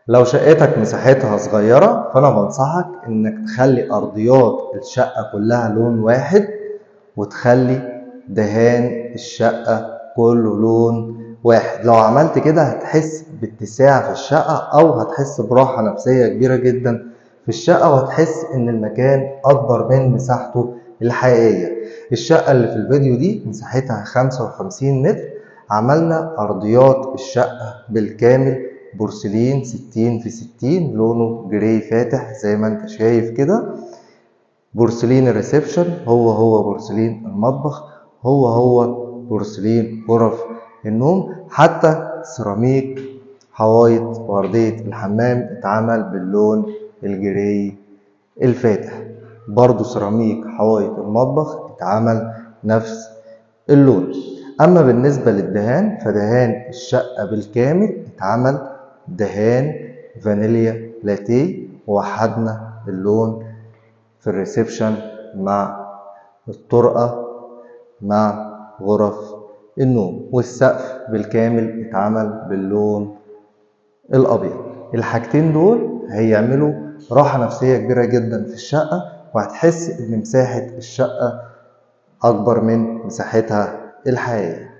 لو شقتك مساحتها صغيرة فأنا بنصحك إنك تخلي أرضيات الشقة كلها لون واحد، وتخلي دهان الشقة كله لون واحد. لو عملت كده هتحس باتساع في الشقة، أو هتحس براحة نفسية كبيرة جدا في الشقة، وهتحس إن المكان أكبر من مساحته الحقيقية. الشقة اللي في الفيديو دي مساحتها 55 متر. عملنا أرضيات الشقة بالكامل بورسلين 60 في 60، لونه جراي فاتح زي ما انت شايف كده. بورسلين الريسبشن هو بورسلين المطبخ، هو بورسلين غرف النوم. حتى سيراميك حوايط وأرضية الحمام اتعمل باللون الجراي الفاتح. برضو سيراميك حوايط المطبخ اتعمل نفس اللون. أما بالنسبة للدهان فدهان الشقة بالكامل اتعمل دهان فانيليا لاتيه، ووحدنا اللون في الريسبشن مع الطرقة مع غرف النوم، والسقف بالكامل اتعمل باللون الأبيض. الحاجتين دول هيعملوا راحة نفسية كبيرة جدا في الشقة، وهتحس إن مساحة الشقة أكبر من مساحتها الحقيقية.